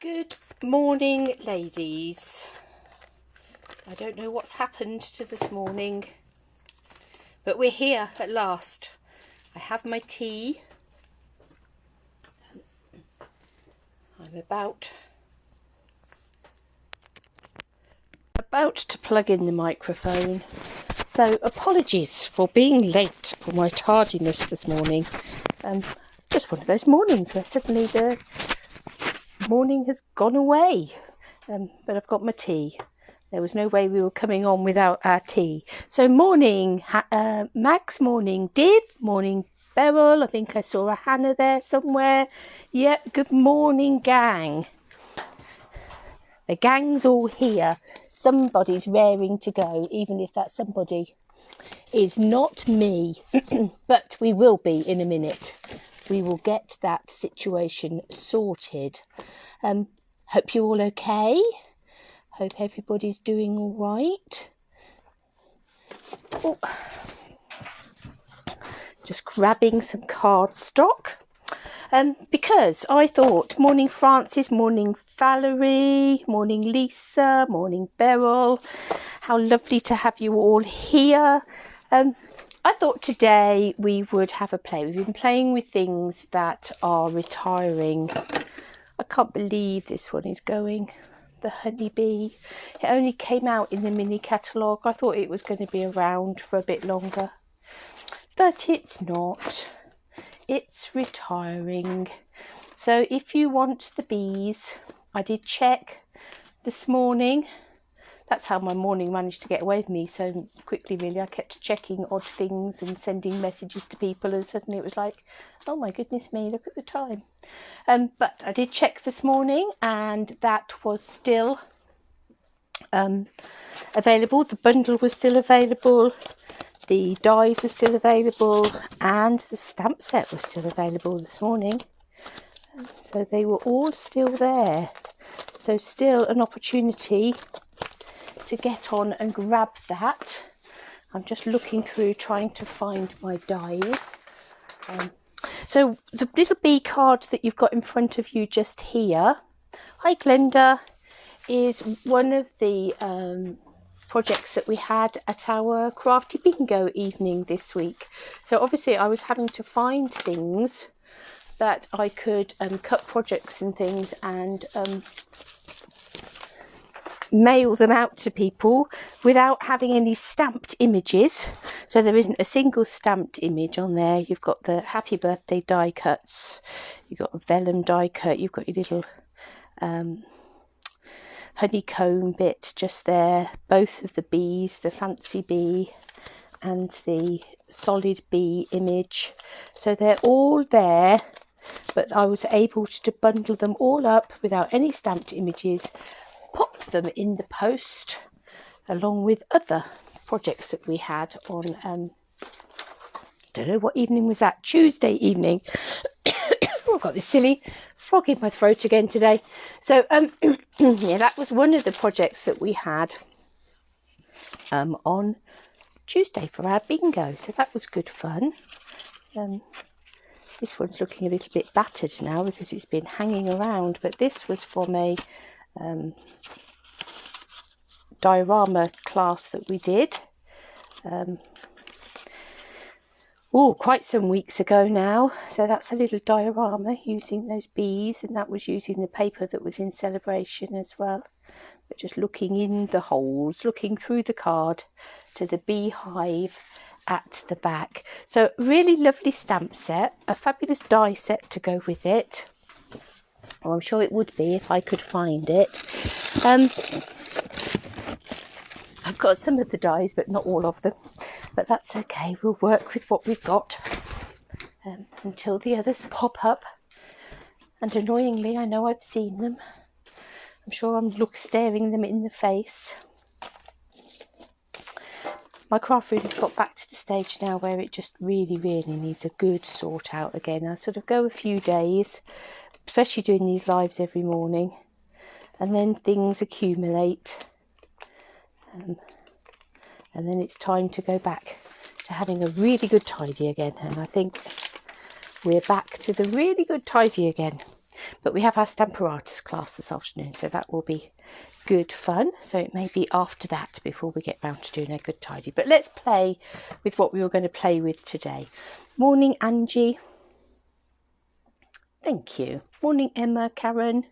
Good morning, ladies. I don't know what's happened to this morning, but we're here at last. I have my tea. I'm about to plug in the microphone. So apologies for being late, for my tardiness this morning. Just one of those mornings where suddenly the morning has gone away. But I've got my tea. There was no way we were coming on without our tea. So morning, Max, morning, Div, morning, Beryl. I think I saw a Hannah there somewhere. Yeah, good morning, gang. The gang's all here. Somebody's raring to go, even if that somebody is not me. But we will be in a minute. We will get that situation sorted. Hope you're all okay. Hope everybody's doing all right. Oh. Just grabbing some cardstock. Because I thought, morning Francis, morning Valerie, morning Lisa, morning Beryl. How lovely to have you all here. I thought today we would have a play. We've been playing with things that are retiring. I can't believe this one is going. The honeybee. It only came out in the mini catalogue. I thought it was going to be around for a bit longer. But it's not. It's retiring. So if you want the bees, I did check this morning. That's how my morning managed to get away with me so quickly, really. I kept checking odd things and sending messages to people, and suddenly it was like, oh my goodness me, look at the time. But I did check this morning, and that was still available. The bundle was still available. The dies were still available, and the stamp set was still available this morning. So they were all still there. So still an opportunity to get on and grab that. I'm just looking through, trying to find my dies. So the little bee card that you've got in front of you just here, hi Glenda, is one of the projects that we had at our crafty bingo evening this week. So obviously I was having to find things that I could cut projects and things and mail them out to people without having any stamped images. So there isn't a single stamped image on there. You've got the happy birthday die cuts, you've got a vellum die cut, you've got your little honeycomb bit just there, both of the bees, the fancy bee and the solid bee image. So they're all there, but I was able to bundle them all up without any stamped images, pop them in the post along with other projects that we had on don't know what evening was that, Tuesday evening. Oh, I've got this silly frog in my throat again today. So yeah, that was one of the projects that we had on Tuesday for our bingo, so that was good fun. This one's looking a little bit battered now because it's been hanging around, but this was from a diorama class that we did quite some weeks ago now. So that's a little diorama using those bees, and that was using the paper that was in celebration as well, but just looking in the holes, looking through the card to the beehive at the back. So really lovely stamp set, a fabulous die set to go with it. Well, I'm sure it would be if I could find it. I've got some of the dies, but not all of them. But that's okay. We'll work with what we've got until the others pop up. And annoyingly, I know I've seen them. I'm sure I'm staring them in the face. My craft room has got back to the stage now where it just really, really needs a good sort out again. I sort of go a few days, especially doing these lives every morning, and then things accumulate, and then it's time to go back to having a really good tidy again. And I think we're back to the really good tidy again. But we have our Stamparatus class this afternoon, so that will be good fun. So it may be after that before we get round to doing a good tidy. But let's play with what we were going to play with today. Morning, Angie. Thank you. Morning, Emma, Karen.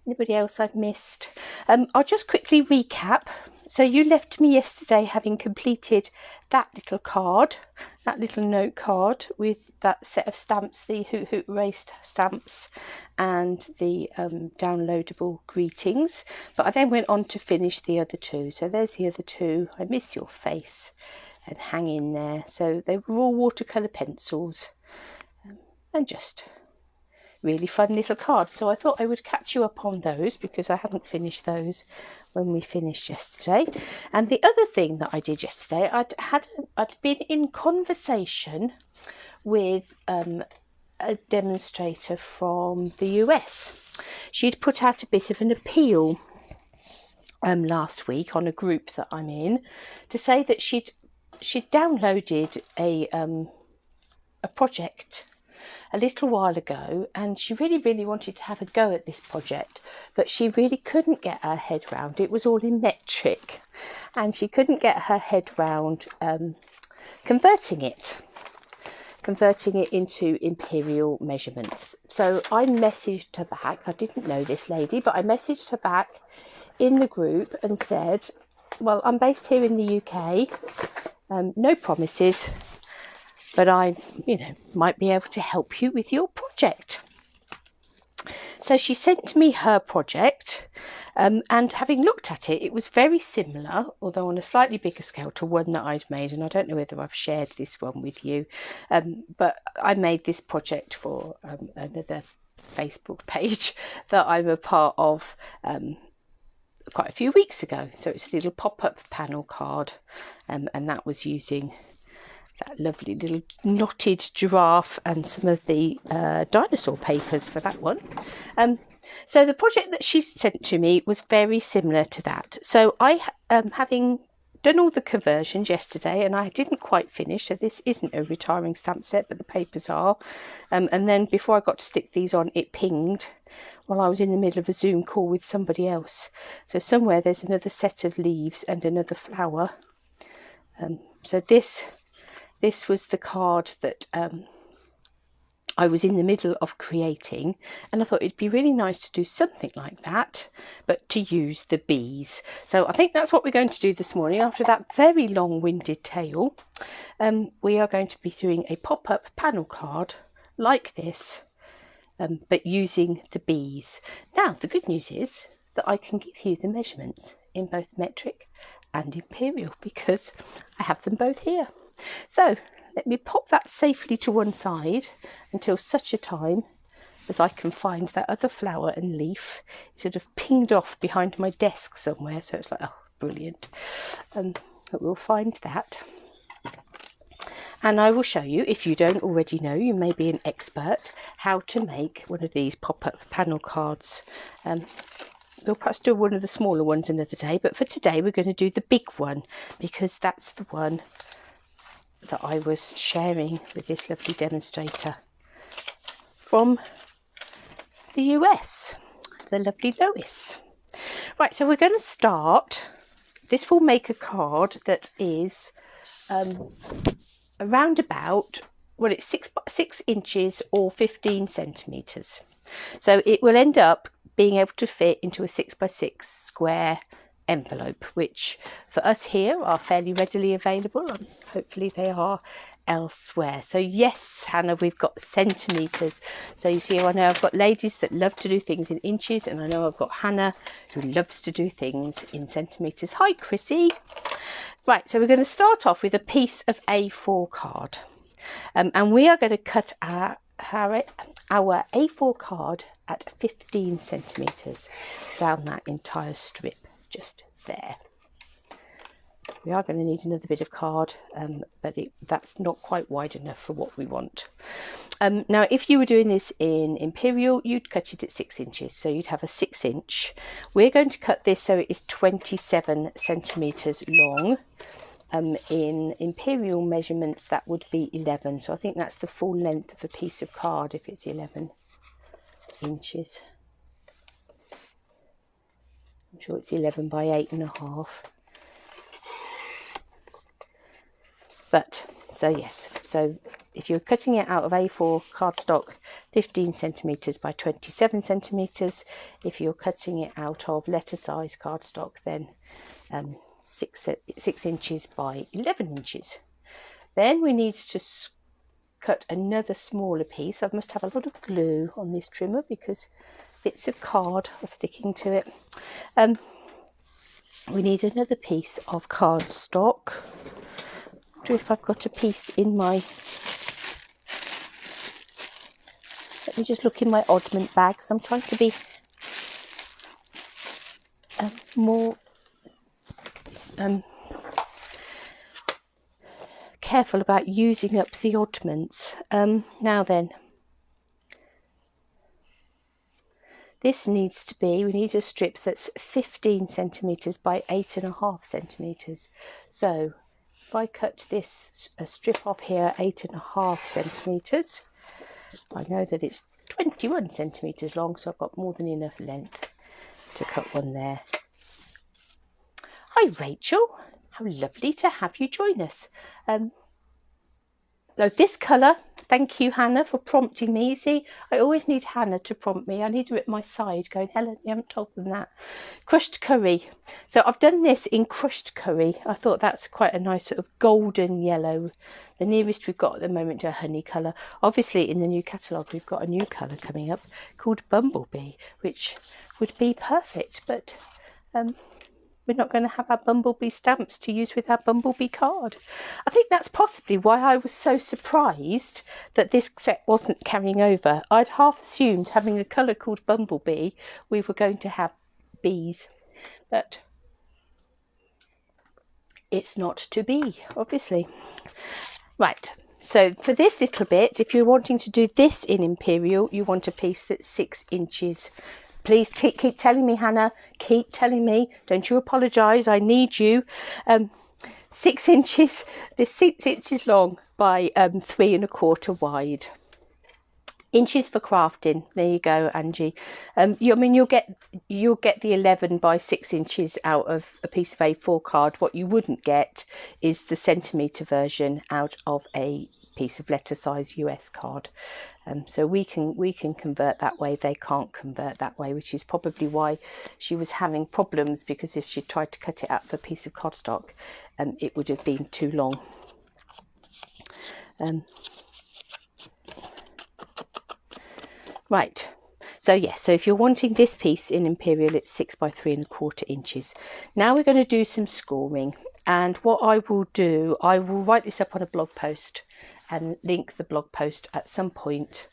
Anybody else I've missed? I'll just quickly recap. So you left me yesterday having completed that little card, that little note card with that set of stamps, the Hoot Hoot Race stamps and the downloadable greetings. But I then went on to finish the other two. So there's the other two. I miss your face and hang in there. So they were all watercolour pencils and just really fun little cards. So I thought I would catch you up on those because I hadn't finished those when we finished yesterday. And the other thing that I did yesterday, I'd been in conversation with a demonstrator from the US. She'd put out a bit of an appeal last week on a group that I'm in to say that she'd downloaded a project a little while ago, and she really wanted to have a go at this project, but she really couldn't get her head round. It was all in metric, and she couldn't get her head round converting it into imperial measurements. So I messaged her back. I didn't know this lady, but I messaged her back in the group and said, well, I'm based here in the UK, no promises, but I, might be able to help you with your project. So she sent me her project, and having looked at it, it was very similar, although on a slightly bigger scale, to one that I'd made. And I don't know whether I've shared this one with you, but I made this project for another Facebook page that I'm a part of quite a few weeks ago. So it's a little pop-up panel card, and that was using that lovely little knotted giraffe and some of the dinosaur papers for that one. So the project that she sent to me was very similar to that. So I, having done all the conversions yesterday, and I didn't quite finish, so this isn't a retiring stamp set, but the papers are. And then before I got to stick these on, it pinged while I was in the middle of a Zoom call with somebody else. So somewhere there's another set of leaves and another flower. So this was the card that I was in the middle of creating, and I thought it'd be really nice to do something like that, but to use the bees. So I think that's what we're going to do this morning. After that very long-winded tale, we are going to be doing a pop-up panel card like this, but using the bees. Now, the good news is that I can give you the measurements in both metric and imperial because I have them both here. So let me pop that safely to one side until such a time as I can find that other flower and leaf. It sort of pinged off behind my desk somewhere, so it's like, oh, brilliant. But we'll find that. And I will show you, if you don't already know, you may be an expert, how to make one of these pop-up panel cards. We'll perhaps do one of the smaller ones another day, but for today we're going to do the big one because that's the one that I was sharing with this lovely demonstrator from the US, the lovely Lois. Right, so we're going to start. This will make a card that is around about, well, it's 6 inches or 15 centimetres. So it will end up being able to fit into a 6x6 square envelope, which for us here are fairly readily available, and hopefully they are elsewhere. So yes, Hannah, we've got centimetres. So you see, I know I've got ladies that love to do things in inches, and I know I've got Hannah who loves to do things in centimetres. Hi Chrissy. Right, so we're going to start off with a piece of A4 card, and we are going to cut our A4 card at 15 centimetres down that entire strip. Just there. We are going to need another bit of card, but that's not quite wide enough for what we want. Now, if you were doing this in imperial, you'd cut it at 6 inches, so you'd have a 6 inch. We're going to cut this so it is 27 centimetres long. In imperial measurements, that would be 11. So I think that's the full length of a piece of card if it's 11 inches. I'm sure it's 11 by 8.5. But, so yes, so if you're cutting it out of A4 cardstock, 15 centimetres by 27 centimetres. If you're cutting it out of letter size cardstock, then 6 inches by 11 inches. Then we need to cut another smaller piece. I must have a lot of glue on this trimmer because bits of card are sticking to it. We need another piece of cardstock. I wonder if I've got a piece in my... Let me just look in my oddment bag, because I'm trying to be more careful about using up the oddments. Now then, this needs to be, we need a strip that's 15 centimetres by 8.5 centimetres. So if I cut this a strip off here, 8.5 centimetres, I know that it's 21 centimetres long, so I've got more than enough length to cut one there. Hi Rachel, how lovely to have you join us. So this colour, thank you Hannah for prompting me. You see, I always need Hannah to prompt me. I need her at my side going, Helen, you haven't told them that. Crushed curry. So I've done this in crushed curry. I thought that's quite a nice sort of golden yellow. The nearest we've got at the moment to a honey colour. Obviously in the new catalogue we've got a new colour coming up called Bumblebee, which would be perfect, but we're not going to have our Bumblebee stamps to use with our Bumblebee card. I think that's possibly why I was so surprised that this set wasn't carrying over. I'd half assumed, having a colour called Bumblebee, we were going to have bees, but it's not to be, obviously. Right, so for this little bit, if you're wanting to do this in Imperial, you want a piece that's 6 inches. Please keep telling me, Hannah, keep telling me. Don't you apologise, I need you. 6 inches, this 6 inches long by 3.25 wide. Inches for crafting. There you go, Angie. You'll get the 11 by 6 inches out of a piece of A4 card. What you wouldn't get is the centimetre version out of a piece of letter size US card. So we can convert that way. They can't convert that way, which is probably why she was having problems, because if she tried to cut it out of a piece of cardstock, it would have been too long. Right, so yes, so if you're wanting this piece in Imperial, it's 6 by 3.25 inches. Now we're going to do some scoring, and what I will do, I will write this up on a blog post and link the blog post at some point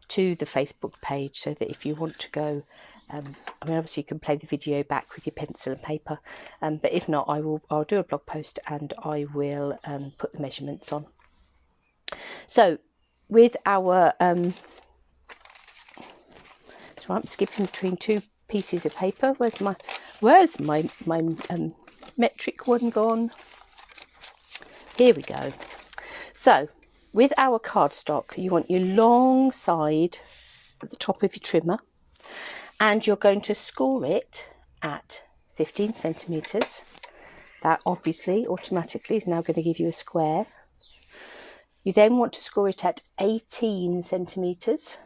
to the Facebook page, so that if you want to go, I mean obviously you can play the video back with your pencil and paper, but if not, I'll do a blog post and I will put the measurements on. So with our so I'm skipping between two pieces of paper. Where's my metric one gone? Here we go. So with our cardstock, you want your long side at the top of your trimmer, and you're going to score it at 15 centimetres. That obviously automatically is now going to give you a square. You then want to score it at 18 centimetres,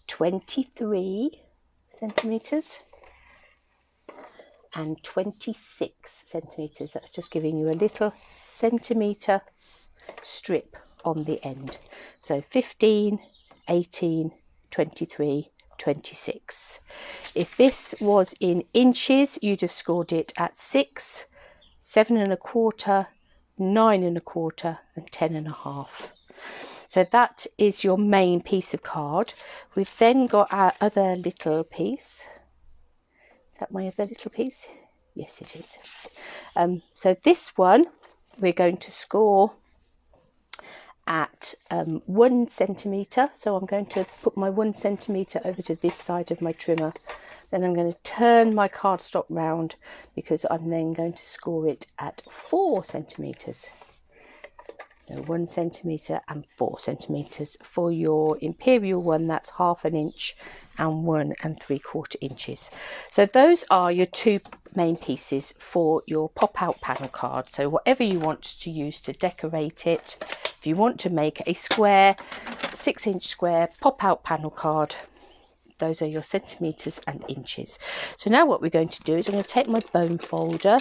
23 centimetres, and 26 centimetres. That's just giving you a little centimetre strip on the end. So 15, 18, 23, 26. If this was in inches, you'd have scored it at 6, 7.25, 9.25 and 10.5. So that is your main piece of card. We've then got our other little piece. Is that my other little piece? Yes, it is. So this one we're going to score at 1 centimetre. So I'm going to put my 1 centimetre over to this side of my trimmer. Then I'm going to turn my cardstock round, because I'm then going to score it at 4 centimetres. So 1 centimetre and 4 centimetres. For your imperial one, that's 1/2 inch and 1 3/4 inches. So those are your 2 main pieces for your pop-out panel card. So whatever you want to use to decorate it, if you want to make a square, 6-inch square pop-out panel card, those are your centimetres and inches. So now what we're going to do is I'm going to take my bone folder,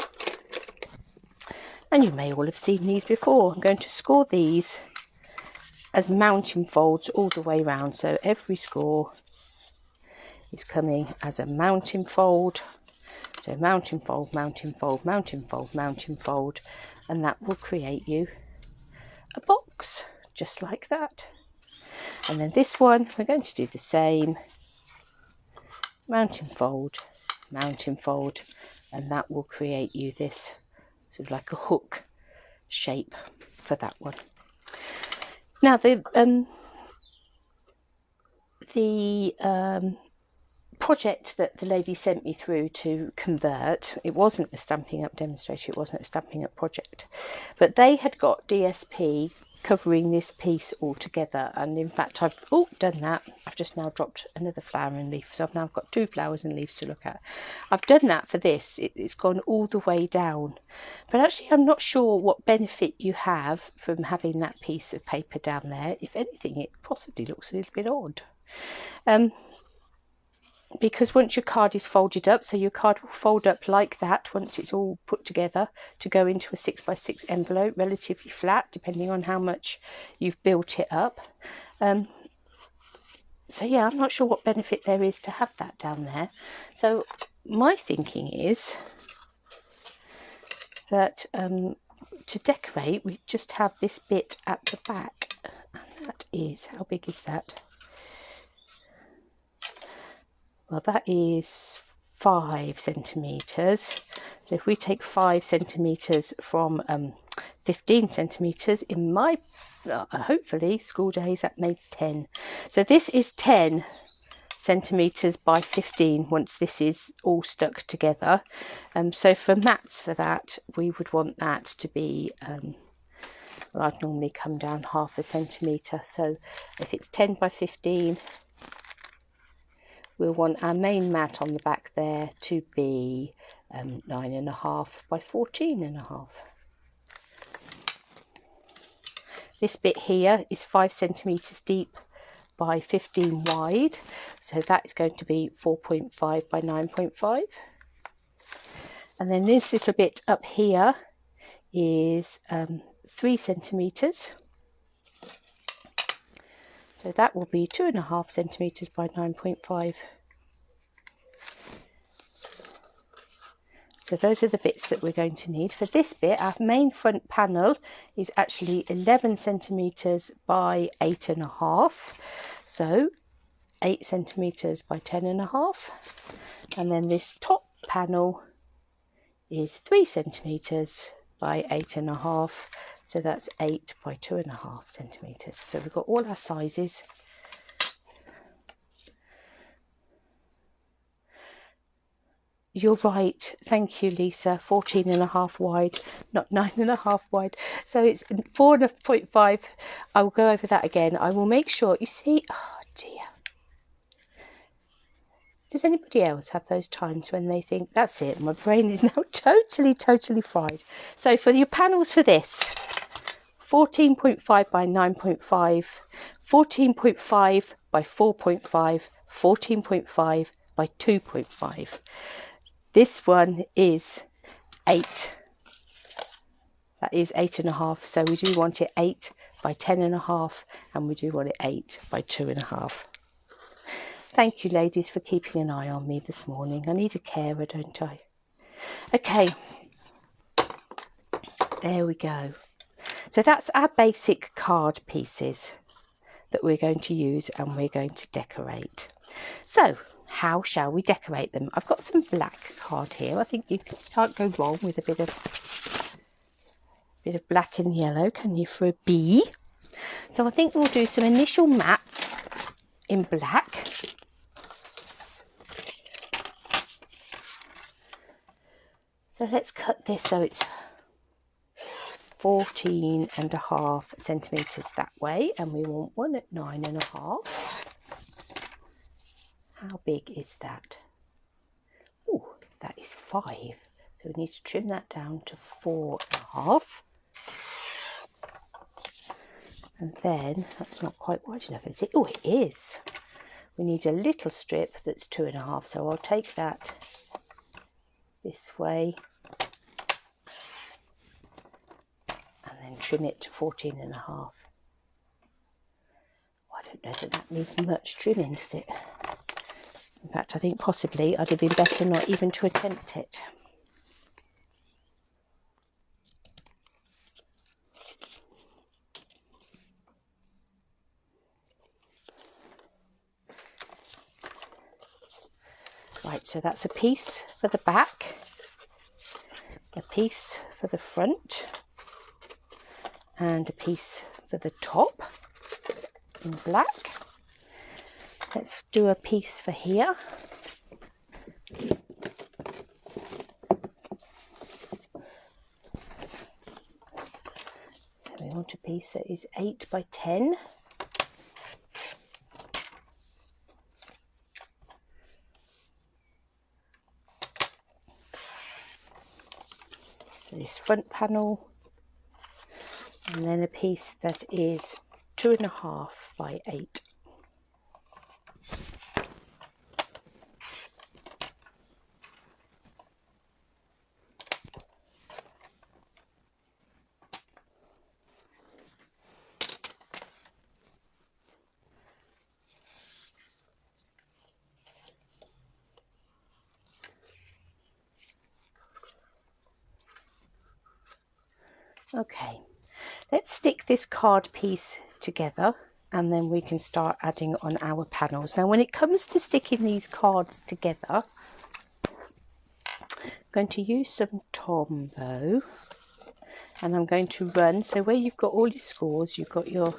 and you may all have seen these before. I'm going to score these as mounting folds all the way around. So every score is coming as a mounting fold. So mounting fold, mounting fold, mounting fold, mounting fold, and that will create you a box just like that. And then this one, we're going to do the same. Mounting fold, and that will create you this sort of like a hook shape for that one. Now the project that the lady sent me through to convert, it wasn't a Stampin' Up demonstration, it wasn't a Stampin' Up project, but they had got DSP covering this piece all together, and in fact I've done that. I've just now dropped another flower and leaf, so I've now got 2 flowers and leaves to look at. I've done that for this. It's gone all the way down, but actually I'm not sure what benefit you have from having that piece of paper down there. If anything, it possibly looks a little bit odd, because once your card is folded up, so your card will fold up like that once it's all put together to go into a 6x6 envelope, relatively flat depending on how much you've built it up. So yeah, I'm not sure what benefit there is to have that down there. So my thinking is that to decorate, we just have this bit at the back, and that is, how big is that? Well, that is 5 centimetres. So if we take 5 centimetres from 15 centimetres, in my hopefully school days, that makes 10. So this is 10 centimetres by 15 once this is all stuck together. So for mats for that, we would want that to be, well, I'd normally come down 1/2 centimetre. So if it's 10 by 15, we'll want our main mat on the back there to be 9.5 by 14.5. This bit here is 5 centimetres deep by 15 wide, so that is going to be 4.5 by 9.5. And then this little bit up here is 3 centimetres. So that will be 2.5 centimetres by 9.5. So those are the bits that we're going to need. For this bit, our main front panel is actually 11 centimetres by 8.5. So 8 centimetres by 10.5. And then this top panel is 3 centimetres by 8.5. So that's 8 by 2.5 centimetres. So we've got all our sizes. You're right, thank you, Lisa. 14.5 wide, not 9.5 wide. So it's 4.5. I will go over that again. I will make sure, you see, oh dear. Does anybody else have those times when they think, that's it, my brain is now totally fried? So for your panels for this, 14.5 by 9.5, 14.5 by 4.5, 14.5 by 2.5. This one is 8. That is 8.5. So we do want it 8 by 10.5, and we do want it 8 by 2.5. Thank you, ladies, for keeping an eye on me this morning. I need a carer, don't I? Okay. There we go. So that's our basic card pieces that we're going to use and we're going to decorate. So how shall we decorate them? I've got some black card here. I think you can't go wrong with a bit of black and yellow, can you, for a bee? So I think we'll do some initial mats in black. So let's cut this so it's 14.5 centimetres that way, and we want one at 9.5. How big is that? Oh, that is 5. So we need to trim that down to 4.5. And then that's not quite wide enough, is it? Oh, it is. We need a little strip that's 2.5. So I'll take that this way and then trim it to 14.5. I don't know that that needs much trimming, does it? In fact, I think possibly I'd have been better not even to attempt it. Right, so that's a piece for the back, a piece for the front, and a piece for the top in black. Let's do a piece for here. So we want a piece that is 8 by 10. This front panel, and then a piece that is 2.5 by 8. Okay, let's stick this card piece together and then we can start adding on our panels. Now when it comes to sticking these cards together, I'm going to use some Tombow and I'm going to run, so where you've got all your scores, you've got your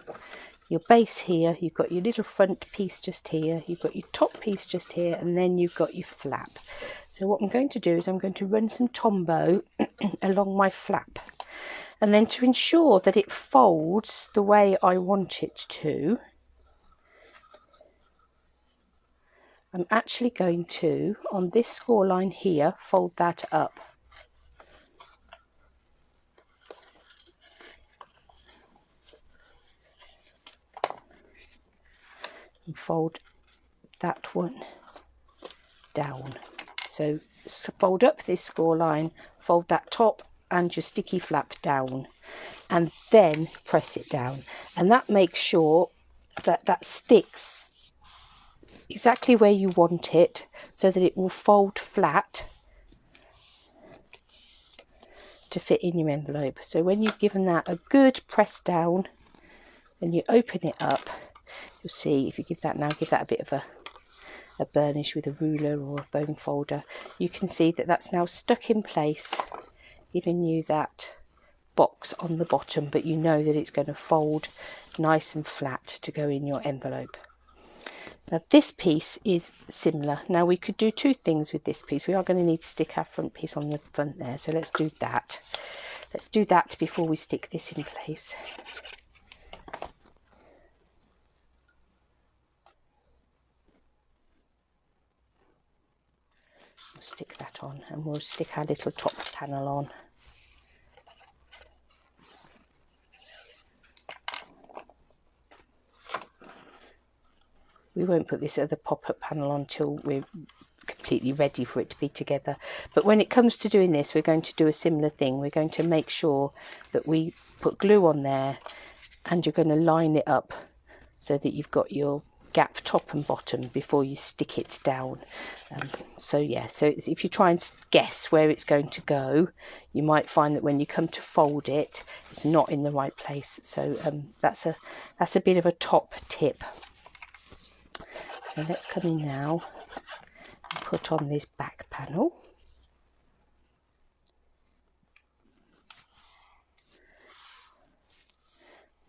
base here, you've got your little front piece just here, you've got your top piece just here, and then you've got your flap. So what I'm going to do is I'm going to run some Tombow along my flap. And then to ensure that it folds the way I want it to, I'm actually going to, on this score line here, fold that up. And fold that one down. So fold up this score line, fold that top and your sticky flap down, and then press it down, and that makes sure that that sticks exactly where you want it, so that it will fold flat to fit in your envelope. So when you've given that a good press down and you open it up, you'll see, if you give that now, give that a bit of a burnish with a ruler or a bone folder, you can see that that's now stuck in place, giving you that box on the bottom, but you know that it's going to fold nice and flat to go in your envelope. Now this piece is similar. Now we could do two things with this piece. We are going to need to stick our front piece on the front there, so let's do that. Let's do that before we stick this in place. We'll stick that on and we'll stick our little top panel on. We won't put this other pop-up panel on till we're completely ready for it to be together. But when it comes to doing this, we're going to do a similar thing. We're going to make sure that we put glue on there, and you're going to line it up so that you've got your gap top and bottom before you stick it down. So yeah, so if you try and guess where it's going to go, you might find that when you come to fold it, it's not in the right place. So that's a bit of a top tip. So let's come in now and put on this back panel.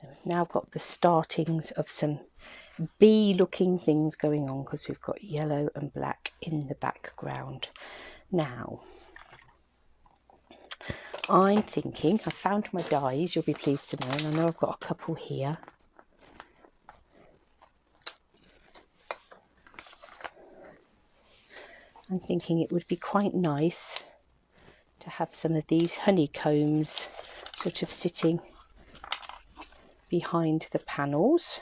So we've now got the startings of some bee looking things going on, because we've got yellow and black in the background. Now I'm thinking, I found my dies, you'll be pleased to know, and I know I've got a couple here. I'm thinking it would be quite nice to have some of these honeycombs sort of sitting behind the panels.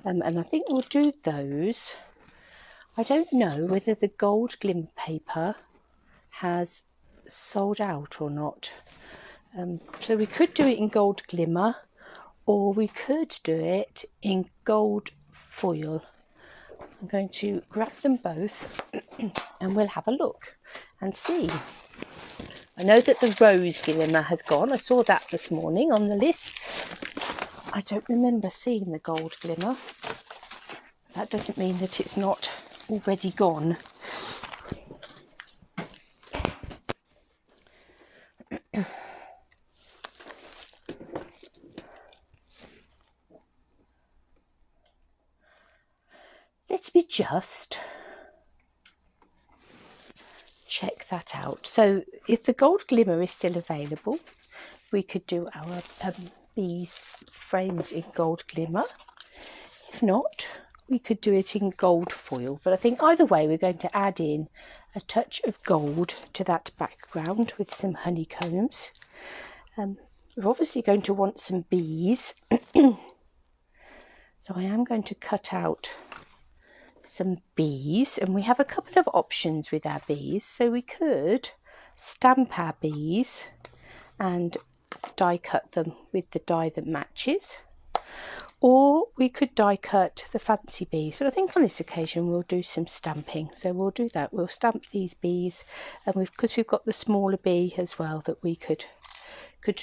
And I think we'll do those. I don't know whether the gold glimmer paper has sold out or not. So we could do it in gold glimmer, or we could do it in gold foil. I'm going to grab them both and we'll have a look and see. I know that the rose glimmer has gone. I saw that this morning on the list. I don't remember seeing the gold glimmer. That doesn't mean that it's not already gone. Let me just check that out. So if the gold glimmer is still available, we could do our bees frames in gold glimmer. If not, we could do it in gold foil. But I think either way, we're going to add in a touch of gold to that background with some honeycombs. We're obviously going to want some bees. So I am going to cut out some bees, and we have a couple of options with our bees. So we could stamp our bees and die cut them with the die that matches, or we could die cut the fancy bees, but I think on this occasion we'll do some stamping. So we'll do that. We'll stamp these bees, and because we've got the smaller bee as well that we could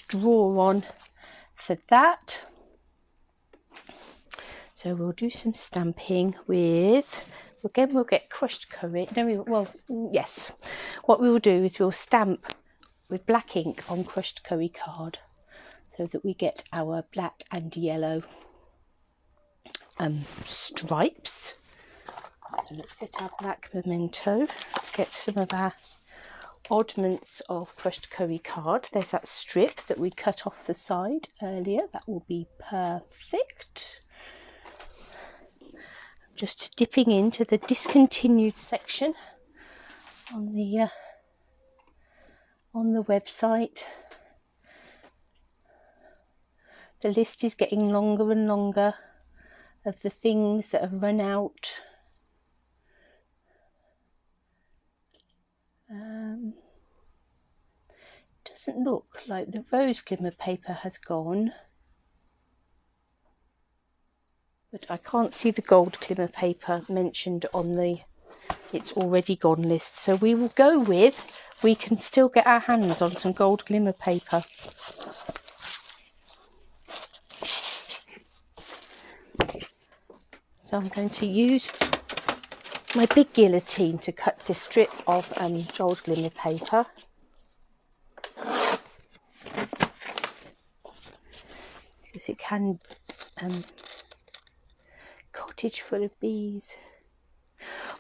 draw on for that. So we'll do some stamping with, again, we'll get crushed curry. Yes. What we will do is we'll stamp with black ink on crushed curry card so that we get our black and yellow stripes. So let's get our black memento. Let's get some of our oddments of crushed curry card. There's that strip that we cut off the side earlier. That will be perfect. Just dipping into the discontinued section on the website. The list is getting longer and longer of the things that have run out. Doesn't look like the rose glimmer paper has gone. But I can't see the gold glimmer paper mentioned on the it's already gone list. So we will go with, we can still get our hands on some gold glimmer paper. So I'm going to use my big guillotine to cut this strip of gold glimmer paper. Because it can cottage full of bees.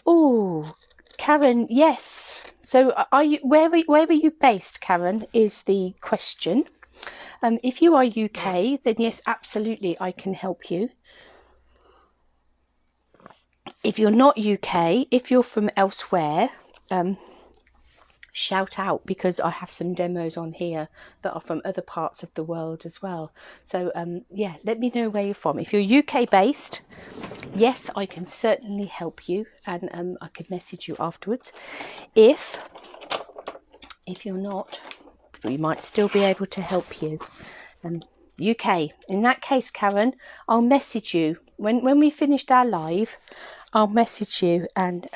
Oh, Karen, yes. So are you where are you based, Karen, is the question. If you are UK, then yes, absolutely, I can help you. If you're not UK, if you're from elsewhere, shout out, because I have some demos on here that are from other parts of the world as well. So yeah, let me know where you're from. If you're UK based, yes, I can certainly help you, and I could message you afterwards. If you're not, we might still be able to help you. UK, in that case, Karen, I'll message you when we finished our live. I'll message you and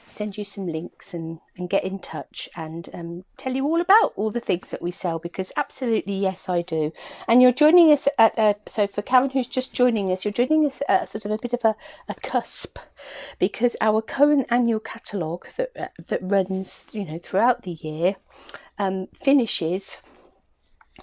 send you some links and get in touch and tell you all about all the things that we sell, because absolutely, yes, I do. And you're joining us at, so for Karen who's just joining us, you're joining us at sort of a bit of a cusp, because our current annual catalogue that runs, throughout the year finishes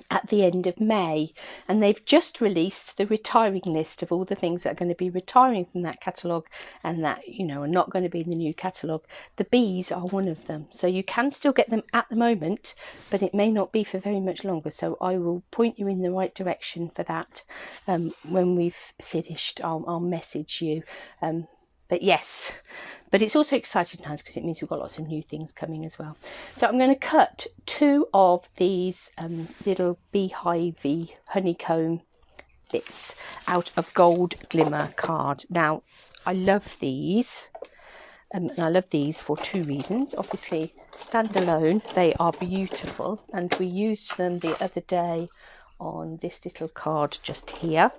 at the end of May, and they've just released the retiring list of all the things that are going to be retiring from that catalogue and that, you know, are not going to be in the new catalogue. The bees are one of them, so you can still get them at the moment, but it may not be for very much longer, so I will point you in the right direction for that. When we've finished, I'll message you. But yes, but it's also exciting times because it means we've got lots of new things coming as well. So I'm going to cut 2 of these little beehivey honeycomb bits out of Gold Glimmer card. Now, I love these, and I love these for 2 reasons. Obviously, standalone, they are beautiful, and we used them the other day on this little card just here.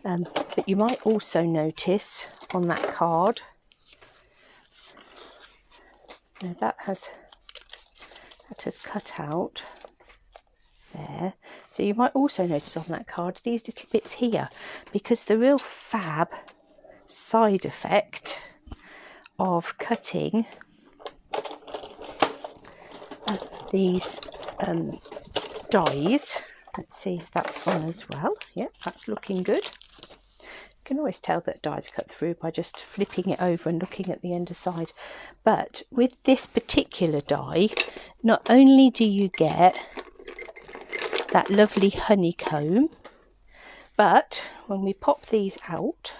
But you might also notice on that card, now that has cut out there. So you might also notice on that card these little bits here, because the real fab side effect of cutting these dies, let's see if that's on as well. Yep, that's looking good. You can always tell that die's cut through by just flipping it over and looking at the underside. But with this particular die, not only do you get that lovely honeycomb, but when we pop these out,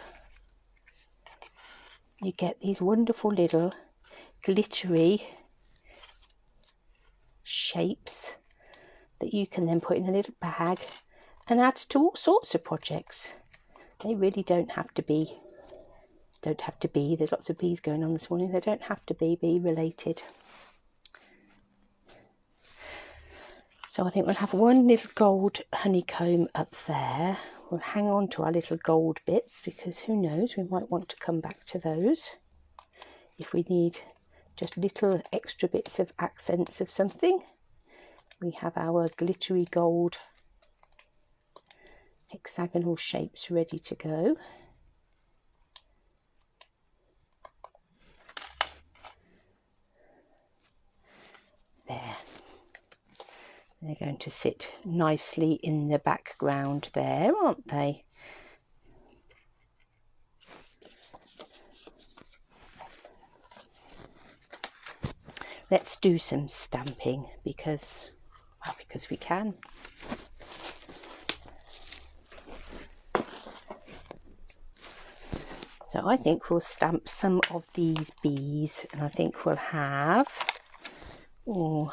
you get these wonderful little glittery shapes that you can then put in a little bag and add to all sorts of projects. They really don't have to be, there's lots of bees going on this morning, they don't have to be bee related. So I think we'll have one little gold honeycomb up there. We'll hang on to our little gold bits because who knows, we might want to come back to those if we need just little extra bits of accents of something. We have our glittery gold hexagonal shapes ready to go. There. They're going to sit nicely in the background there, aren't they? Let's do some stamping because we can. So I think we'll stamp some of these bees, and I think we'll have, we'll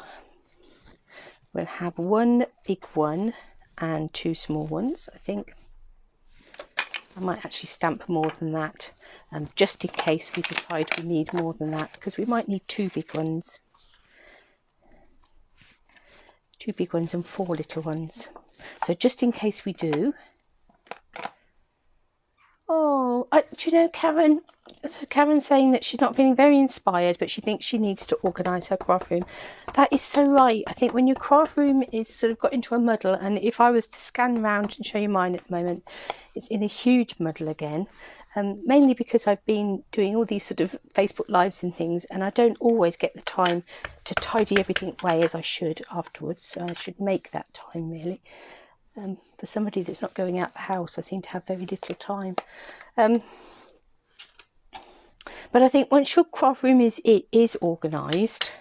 have one big one and 2 small ones. I think I might actually stamp more than that, just in case we decide we need more than that, because we might need 2 big ones. 2 big ones and 4 little ones. So just in case we do. Oh, do you know Karen's saying that she's not feeling very inspired, but she thinks she needs to organise her craft room. That is so right. I think when your craft room is sort of got into a muddle, and if I was to scan around and show you mine at the moment, it's in a huge muddle again. Mainly because I've been doing all these sort of Facebook lives and things, and I don't always get the time to tidy everything away as I should afterwards. So I should make that time really. For somebody that's not going out the house, I seem to have very little time. But I think once your craft room is organised,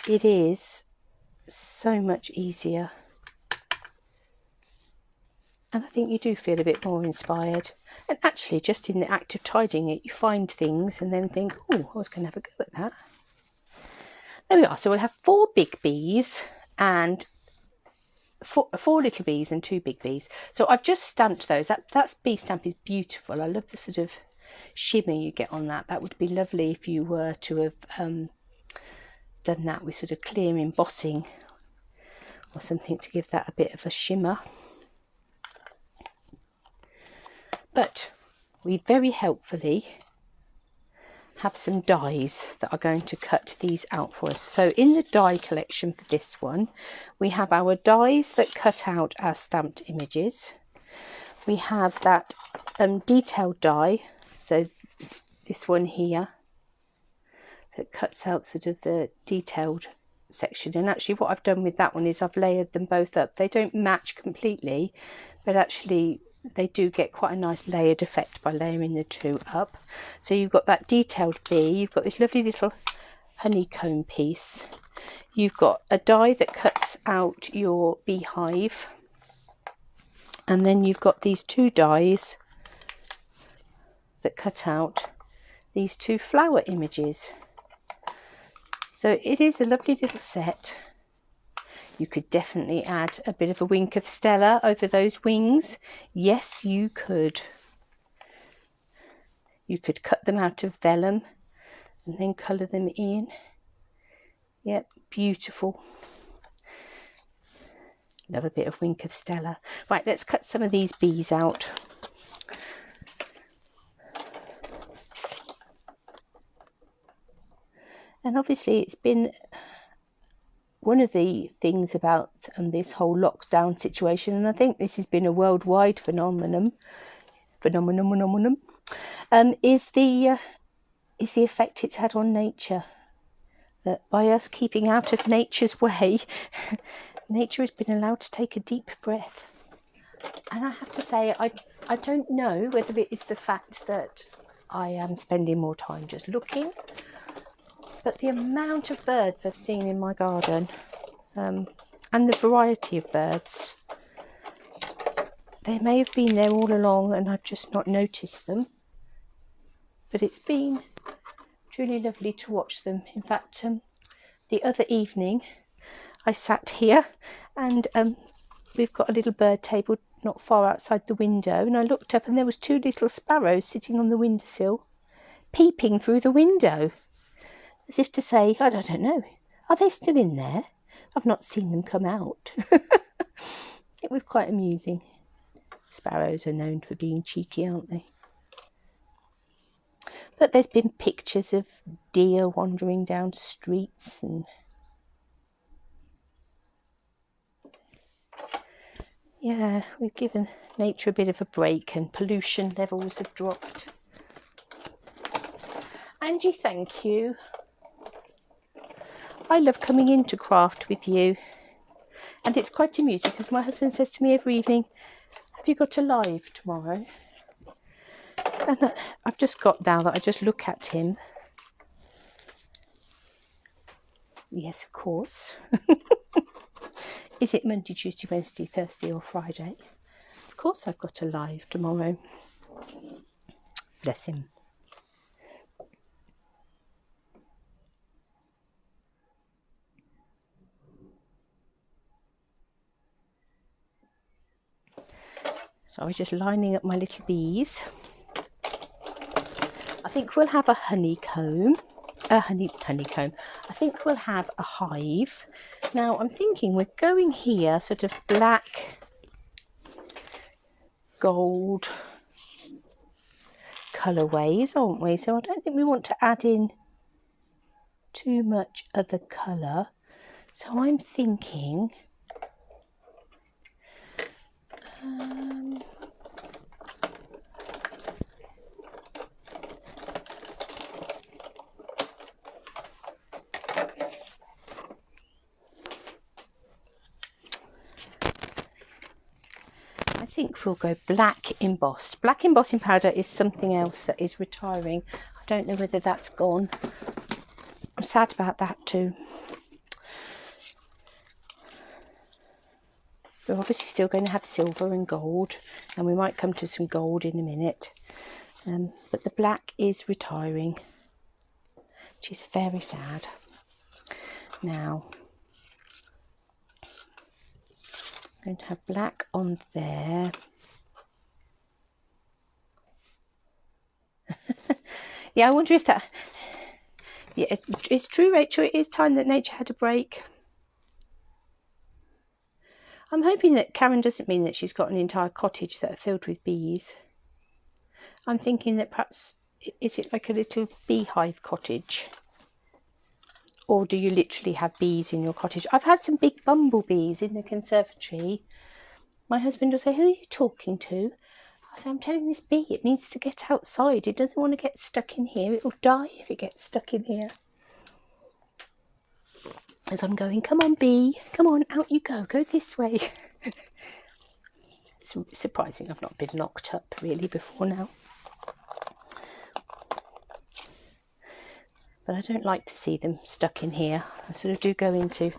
it is so much easier. And I think you do feel a bit more inspired. And actually, just in the act of tidying it, you find things and then think, oh, I was going to have a go at that. There we are. So we'll have 4 big bees and 4 little bees and 2 big bees. So I've just stamped those. That bee stamp is beautiful. I love the sort of shimmer you get on that. That would be lovely if you were to have done that with sort of clear embossing or something to give that a bit of a shimmer. But we very helpfully have some dies that are going to cut these out for us. So in the die collection for this one, we have our dies that cut out our stamped images. We have that detailed die, so this one here, that cuts out sort of the detailed section, and actually what I've done with that one is I've layered them both up. They don't match completely, but actually they do get quite a nice layered effect by layering the two up. So you've got that detailed bee, you've got this lovely little honeycomb piece, you've got a die that cuts out your beehive, and then you've got these two dies that cut out these two flower images. So it is a lovely little set. You could definitely add a bit of a wink of Stella over those wings. Yes, you could. You could cut them out of vellum and then colour them in. Yep, beautiful. Love a bit of wink of Stella. Right, let's cut some of these bees out. And obviously it's been one of the things about this whole lockdown situation, and I think this has been a worldwide phenomenon, is the effect it's had on nature. That by us keeping out of nature's way, nature has been allowed to take a deep breath. And I have to say, I don't know whether it is the fact that I am spending more time just looking, but the amount of birds I've seen in my garden, and the variety of birds, they may have been there all along and I've just not noticed them, but it's been truly lovely to watch them. In fact, the other evening I sat here and we've got a little bird table not far outside the window, and I looked up and there was two little sparrows sitting on the windowsill peeping through the window, as if to say, I don't know, are they still in there? I've not seen them come out. It was quite amusing. Sparrows are known for being cheeky, aren't they? But there's been pictures of deer wandering down streets, and yeah, we've given nature a bit of a break and pollution levels have dropped. Angie, thank you. I love coming into craft with you, and it's quite amusing because my husband says to me every evening, have you got a live tomorrow? And I've just got now that I just look at him. Yes, of course. Is it Monday, Tuesday, Wednesday, Thursday or Friday? Of course I've got a live tomorrow. Bless him. So I was just lining up my little bees. I think we'll have a honeycomb. Honeycomb. I think we'll have a hive. Now I'm thinking we're going here sort of black, gold colourways, aren't we? So I don't think we want to add in too much other colour. So I'm thinking I think we'll go black embossed. Black embossing powder is something else that is retiring. I don't know whether that's gone. I'm sad about that too. We're obviously still going to have silver and gold, and we might come to some gold in a minute. But the black is retiring, which is very sad. Now, I'm going to have black on there. Yeah, I wonder if that... Yeah, it's true, Rachel. It is time that nature had a break. I'm hoping that Karen doesn't mean that she's got an entire cottage that are filled with bees. I'm thinking that perhaps, is it like a little beehive cottage? Or do you literally have bees in your cottage? I've had some big bumblebees in the conservatory. My husband will say, who are you talking to? I say, I'm telling this bee it needs to get outside. It doesn't want to get stuck in here. It will die if it gets stuck in here. as I'm going, come on bee, come on, out you go this way. It's surprising I've not been locked up really before now. But I don't like to see them stuck in here. I sort of do go into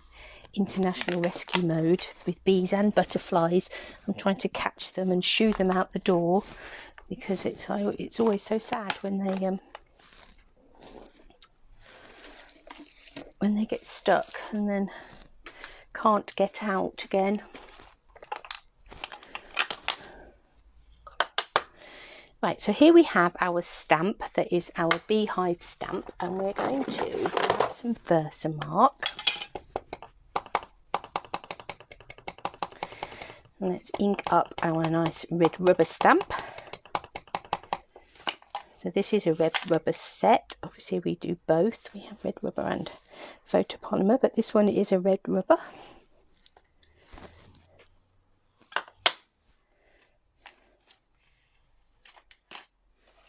international rescue mode with bees and butterflies. I'm trying to catch them and shoo them out the door, because it's always so sad when they get stuck and then can't get out again. Right, so here we have our stamp that is our beehive stamp, and we're going to add some Versamark. And let's ink up our nice red rubber stamp. So this is a red rubber set. Obviously we do both. We have red rubber and photopolymer, but this one is a red rubber.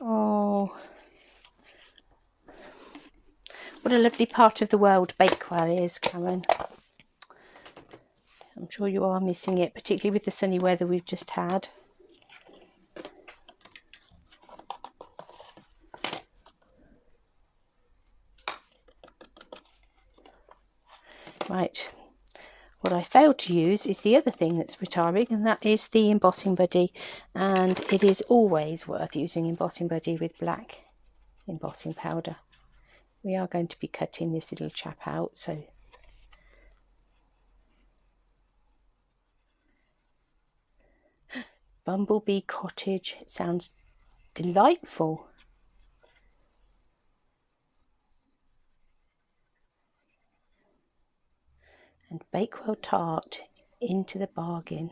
Oh, what a lovely part of the world Bakewell is, Karen. I'm sure you are missing it, particularly with the sunny weather we've just had. Right, what I failed to use is the other thing that's retiring, and that is the embossing buddy. And it is always worth using embossing buddy with black embossing powder. We are going to be cutting this little chap out, so Bumblebee Cottage, it sounds delightful. And Bakewell Tart into the bargain.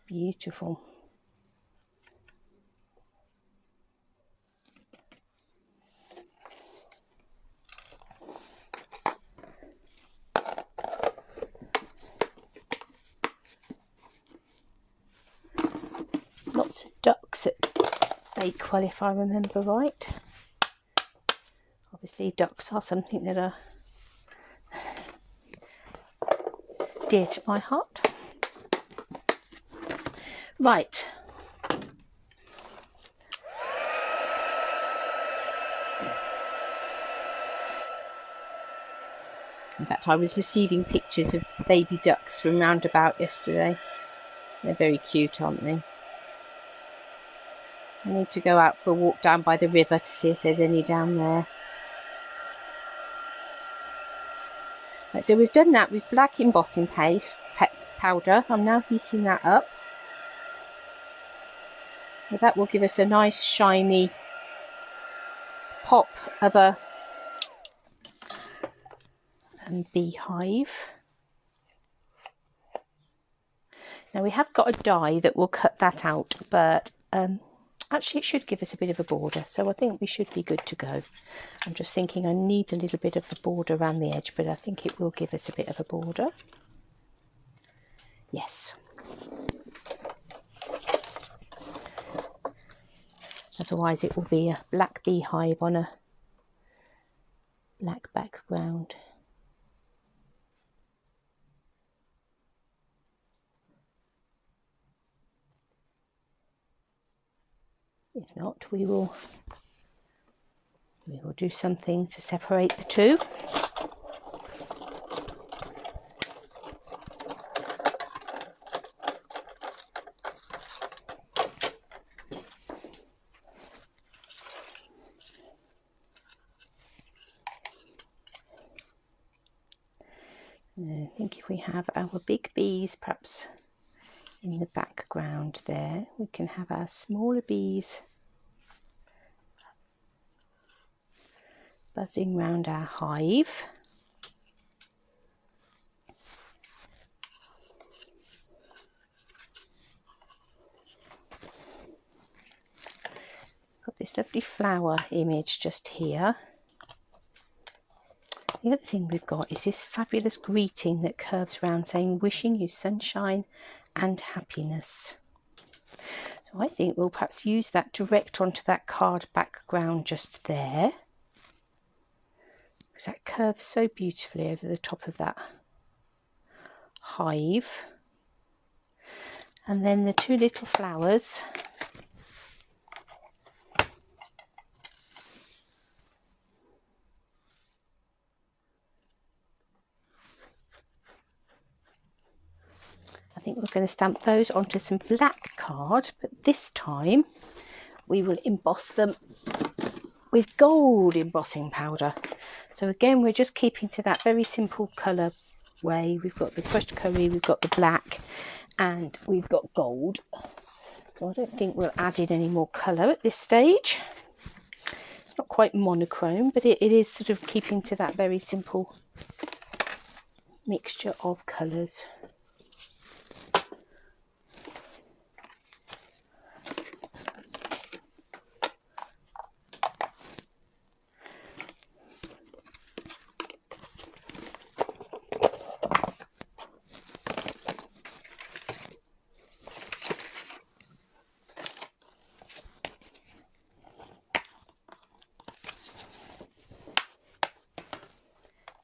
Beautiful. Lots of ducks at Bakewell, if I remember right. Obviously ducks are something that are dear to my heart. Right. In fact, I was receiving pictures of baby ducks from roundabout yesterday. They're very cute, aren't they? I need to go out for a walk down by the river to see if there's any down there. Right, so we've done that with black embossing powder. I'm now heating that up. So that will give us a nice shiny pop of a beehive. Now we have got a die that will cut that out, but actually it should give us a bit of a border, so I think we should be good to go. I'm just thinking I need a little bit of a border around the edge, but I think it will give us a bit of a border. Yes. Otherwise it will be a black beehive on a black background. If not, we will do something to separate the two. I think if we have our big bees perhaps in the background there, we can have our smaller bees buzzing round our hive. Got this lovely flower image just here. The other thing we've got is this fabulous greeting that curves around saying, wishing you sunshine and happiness. So I think we'll perhaps use that direct onto that card background just there. because that curves so beautifully over the top of that hive. And then the two little flowers, I think we're going to stamp those onto some black card, but this time we will emboss them with gold embossing powder. So again, we're just keeping to that very simple colour way. We've got the crushed curry, we've got the black, and we've got gold. So I don't think we'll add in any more colour at this stage. It's not quite monochrome, but it is sort of keeping to that very simple mixture of colours.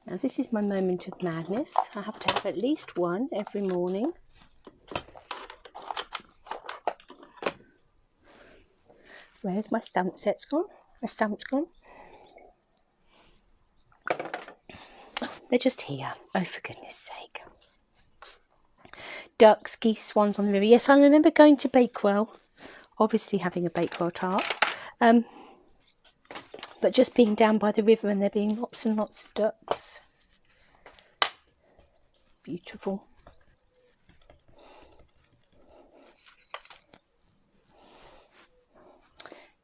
Now this is my moment of madness. I have to have at least one every morning. Where's my stamp set's gone? My stamp's gone. Oh, they're just here. Oh, for goodness sake. Ducks, geese, swans on the river. Yes, I remember going to Bakewell. Obviously having a Bakewell tart. But just being down by the river and there being lots and lots of ducks. Beautiful.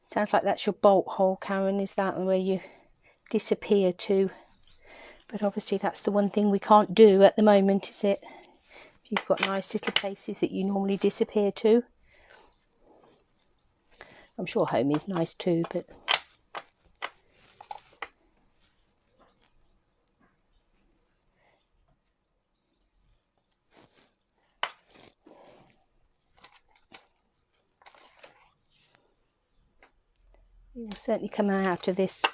Sounds like that's your bolt hole, Karen. Is that where you disappear to? But obviously that's the one thing we can't do at the moment, is it? If you've got nice little places that you normally disappear to. I'm sure home is nice too, but... we will certainly come out of this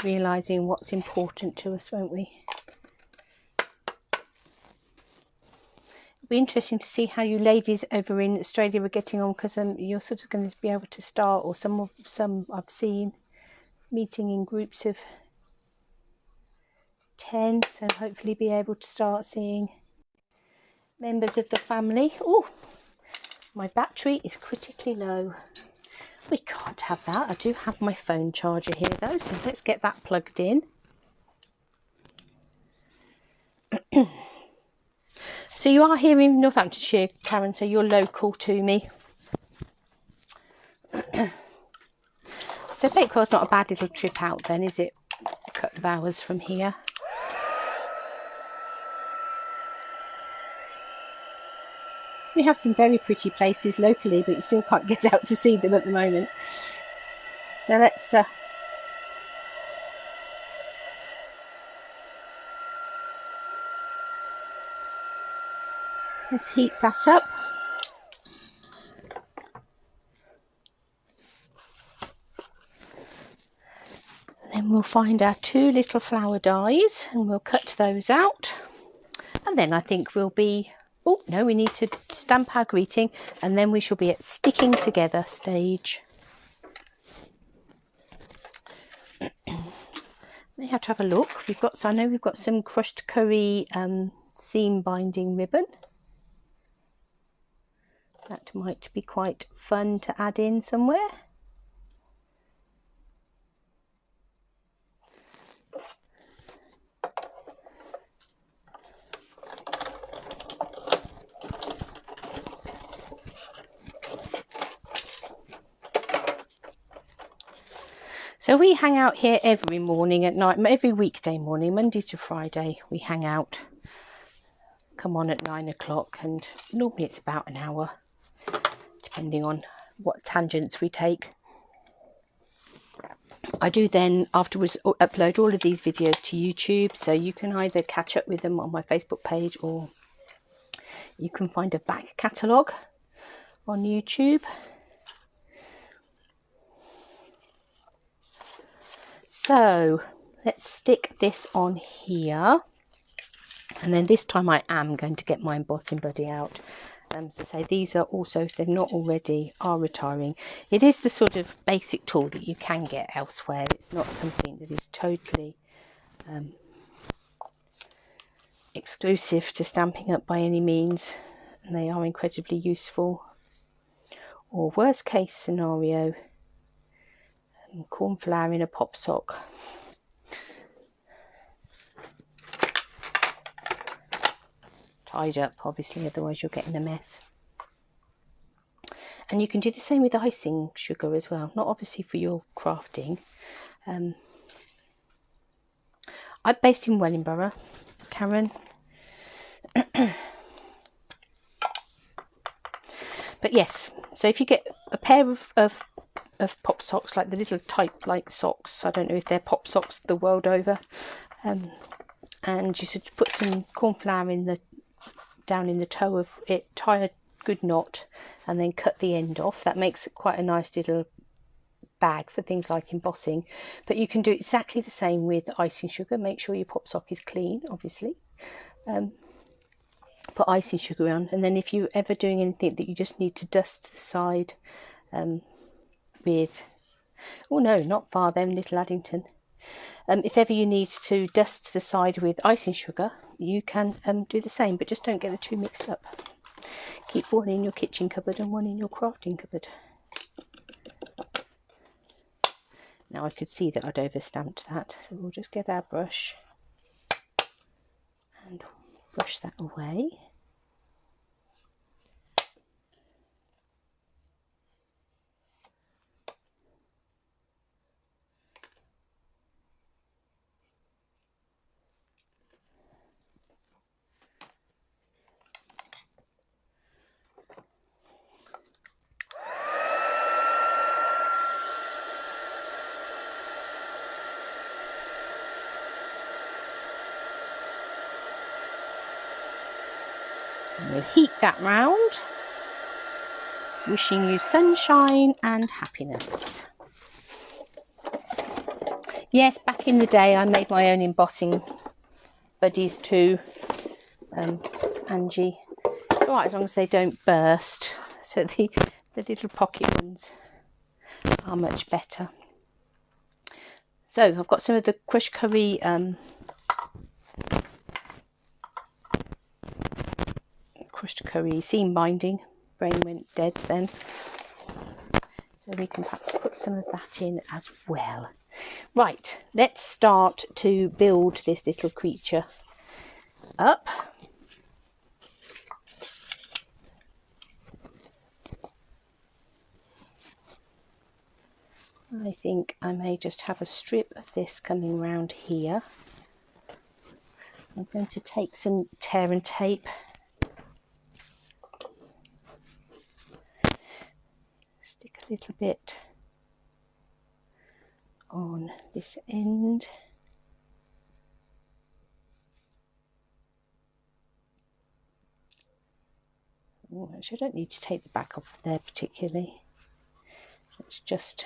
realising what's important to us, won't we? It'll be interesting to see how you ladies over in Australia are getting on, because you're sort of going to be able to start, or some I've seen meeting in groups of 10, so hopefully be able to start seeing members of the family. Oh, my battery is critically low. We can't have that. I do have my phone charger here though, so let's get that plugged in. So you are here in Northamptonshire, Karen, so you're local to me. So Bakewell's not a bad little trip out then, is it? A couple of hours from here. We have some very pretty places locally, but you still can't get out to see them at the moment. So let's heat that up. Then we'll find our two little flower dies and we'll cut those out. And then I think we'll be... oh no, we need to stamp our greeting, and then we shall be at sticking together stage. We have to have a look. We've got, so I know we've got some crushed curry seam binding ribbon. That might be quite fun to add in somewhere. So we hang out here every morning at night, every weekday morning, Monday to Friday, we hang out. Come on at 9 o'clock, and normally it's about an hour, depending on what tangents we take. I do then afterwards upload all of these videos to YouTube, so you can either catch up with them on my Facebook page, or you can find a back catalogue on YouTube. So let's stick this on here. And then this time I am going to get my embossing buddy out. So say these are also, if they're not already, are retiring. It is the sort of basic tool that you can get elsewhere. It's not something that is totally exclusive to Stampin' Up by any means. And they are incredibly useful. Or worst case scenario, corn flour in a pop sock. Tied up, obviously, otherwise you're getting a mess. And you can do the same with icing sugar as well, not obviously for your crafting. I'm based in Wellingborough, Karen. But yes, so if you get a pair of pop socks, like the little type-like socks, I don't know if they're pop socks the world over, and you should put some corn flour down in the toe of it, tie a good knot, and then cut the end off. That makes it quite a nice little bag for things like embossing. But you can do exactly the same with icing sugar. Make sure your pop sock is clean, obviously. Put icing sugar on, and then if you're ever doing anything that you just need to dust the side with, oh no, not far then, Little Addington. If ever you need to dust the side with icing sugar, you can do the same, but just don't get the two mixed up. Keep one in your kitchen cupboard and one in your crafting cupboard. Now I could see that I'd overstamped that, so we'll just get our brush and brush that away. And we'll heat that round, wishing you sunshine and happiness. Yes, back in the day I made my own embossing buddies too, Angie. It's alright as long as they don't burst, so the little pocket ones are much better. So I've got some of the crushed curry seam binding. Brain went dead then, so we can perhaps put some of that in as well. Right, let's start to build this little creature up. I think I may just have a strip of this coming round here. I'm going to take some tear and tape, stick a little bit on this end. Oh, actually, I don't need to take the back off there particularly. Let's just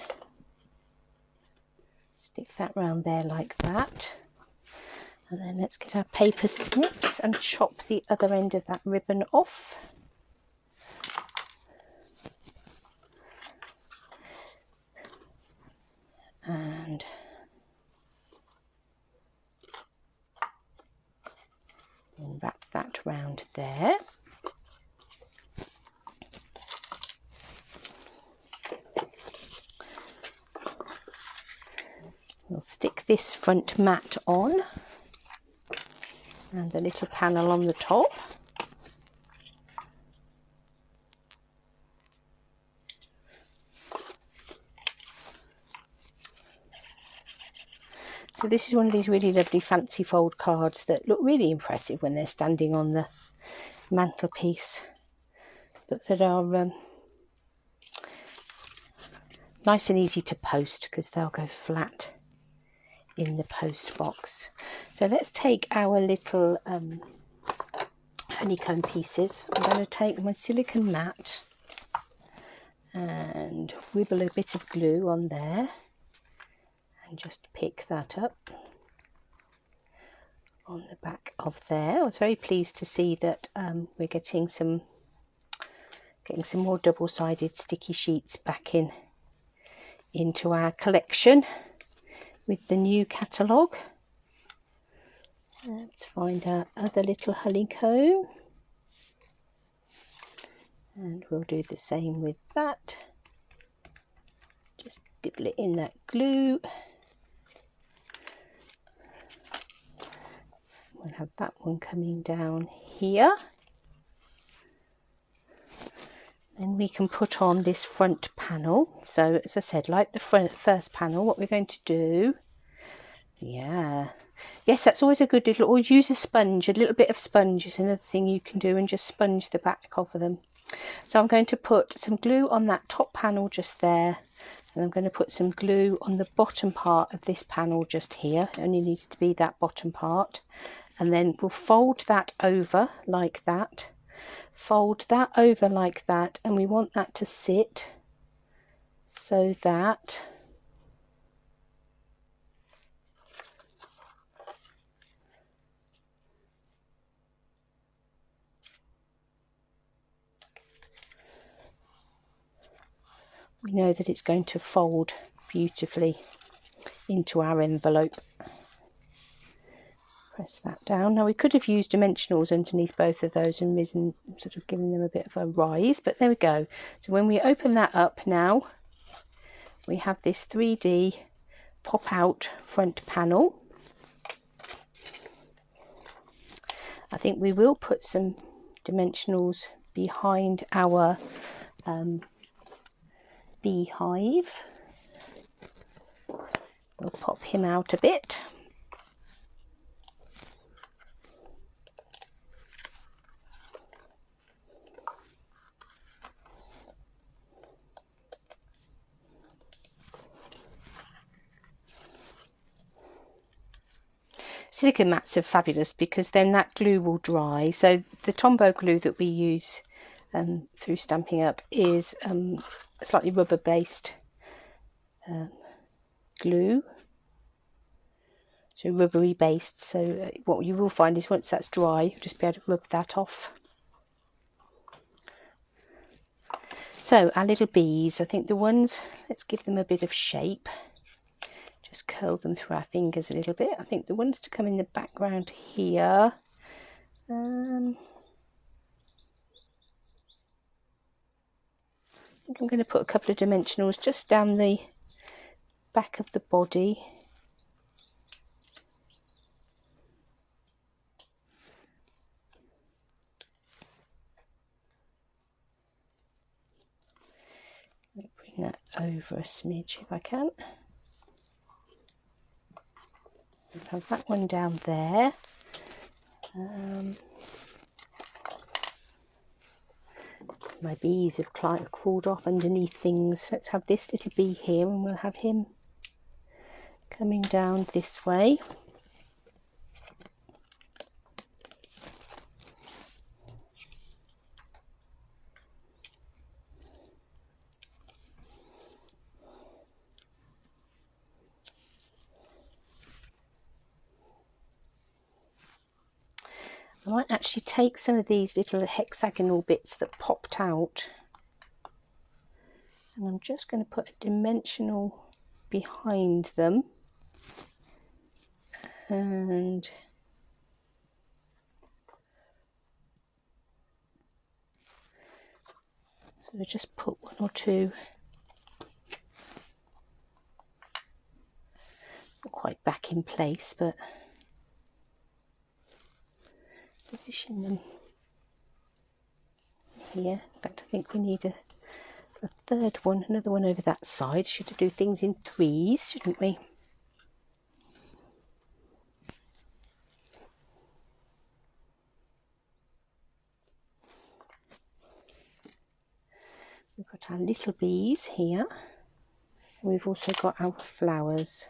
stick that round there like that. And then let's get our paper snips and chop the other end of that ribbon off. And wrap that round there. We'll stick this front mat on and the little panel on the top. So this is one of these really lovely fancy fold cards that look really impressive when they're standing on the mantelpiece, but that are nice and easy to post because they'll go flat in the post box. So let's take our little honeycomb pieces. I'm going to take my silicone mat and wibble a bit of glue on there and just pick that up. on the back of there. I was very pleased to see that we're getting some more double-sided sticky sheets back into our collection with the new catalogue. Let's find our other little honeycomb, and we'll do the same with that. Just dibble it in that glue. We'll have that one coming down here. And we can put on this front panel. So as I said, like the first panel, what we're going to do, yes, that's always a good little, or use a sponge. A little bit of sponge is another thing you can do, and just sponge the back of them. So I'm going to put some glue on that top panel just there, and I'm going to put some glue on the bottom part of this panel just here. It only needs to be that bottom part, and then we'll fold that over like that. Fold that over like that, and we want that to sit so that we know that it's going to fold beautifully into our envelope. Press that down. Now we could have used dimensionals underneath both of those and risen, sort of giving them a bit of a rise, but there we go. So when we open that up now, we have this 3D pop out front panel. I think we will put some dimensionals behind our beehive. We'll pop him out a bit. Silicone mats are fabulous because then that glue will dry. So the Tombow glue that we use through Stampin' Up is slightly rubber based glue, so rubbery based. So what you will find is once that's dry, you'll just be able to rub that off. So our little bees, I think the ones, let's give them a bit of shape. Just curl them through our fingers a little bit. I think the ones to come in the background here, I think I'm going to put a couple of dimensionals just down the back of the body. Bring that over a smidge if I can. Have that one down there. My bees have crawled off underneath things. Let's have this little bee here, and we'll have him coming down this way. I might actually take some of these little hexagonal bits that popped out, and I'm just going to put a dimensional behind them, and so we'll just put one or two, not quite back in place, but position them here. In fact, I think we need a third one, another one over that side. Should do things in threes, shouldn't we? We've got our little bees here. We've also got our flowers.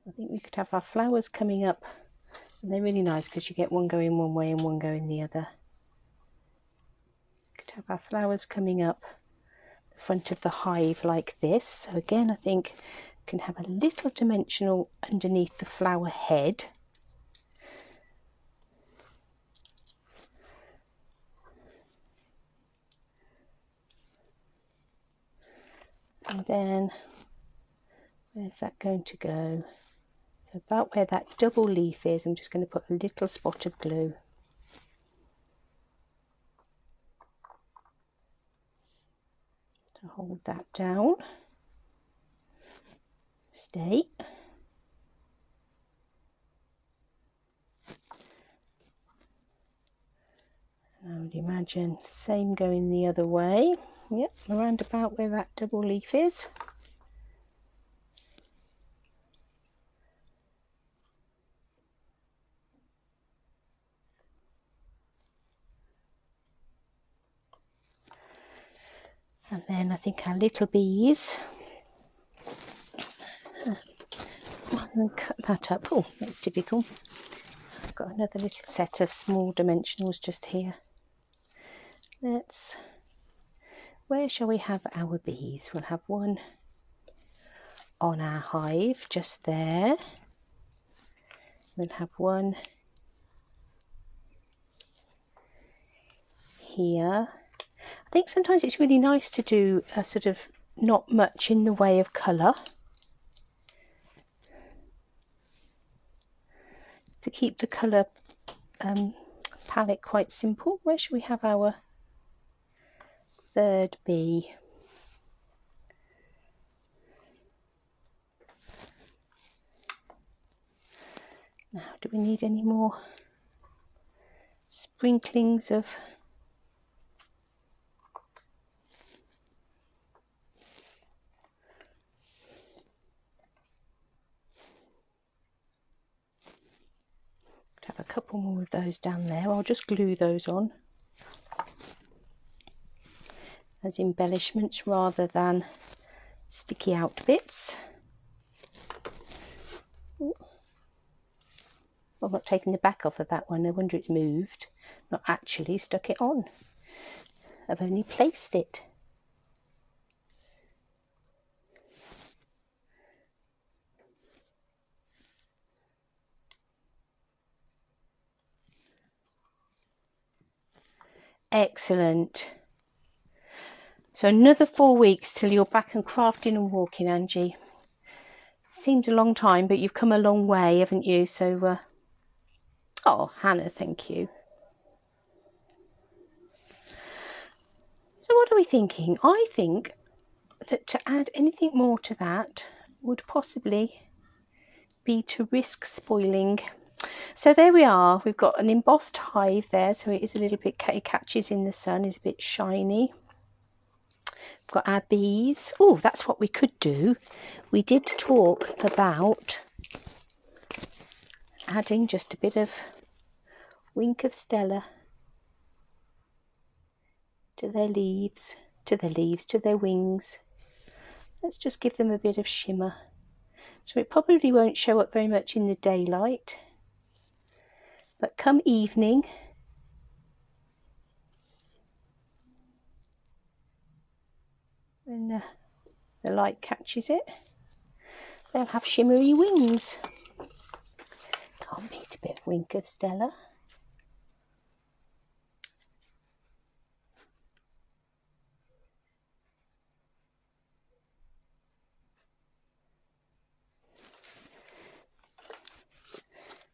I think we could have our flowers coming up, and they're really nice because you get one going one way and one going the other. We could have our flowers coming up the front of the hive like this. So again, I think can have a little dimensional underneath the flower head. And then where's that going to go? So about where that double leaf is, I'm just going to put a little spot of glue. To hold that down. Stay. I would imagine same going the other way. Yep, around about where that double leaf is. And then I think our little bees, and cut that up. Oh, that's typical. I've got another little set of small dimensionals just here. Where shall we have our bees? We'll have one on our hive, just there. We'll have one here. I think sometimes it's really nice to do a sort of not much in the way of colour, to keep the colour palette quite simple. Where should we have our third bee? Now, do we need any more sprinklings of have a couple more of those down there. I'll just glue those on as embellishments rather than sticky out bits. Ooh. I've not taken the back off of that one. No wonder it's moved. Not actually stuck it on. I've only placed it. Excellent. So another 4 weeks till you're back and crafting and walking, Angie. Seems a long time, but you've come a long way, haven't you? So, oh, Hannah, thank you. So what are we thinking? I think that to add anything more to that would possibly be to risk spoiling. So there we are. We've got an embossed hive there, so it is a little bit, it catches in the sun, is a bit shiny. We've got our bees. Oh, that's what we could do. We did talk about adding just a bit of wink of Stella to their leaves, to their wings. Let's just give them a bit of shimmer. So it probably won't show up very much in the daylight, but come evening, when the light catches it, they'll have shimmery wings. Can't beat a bit of wink of Stella.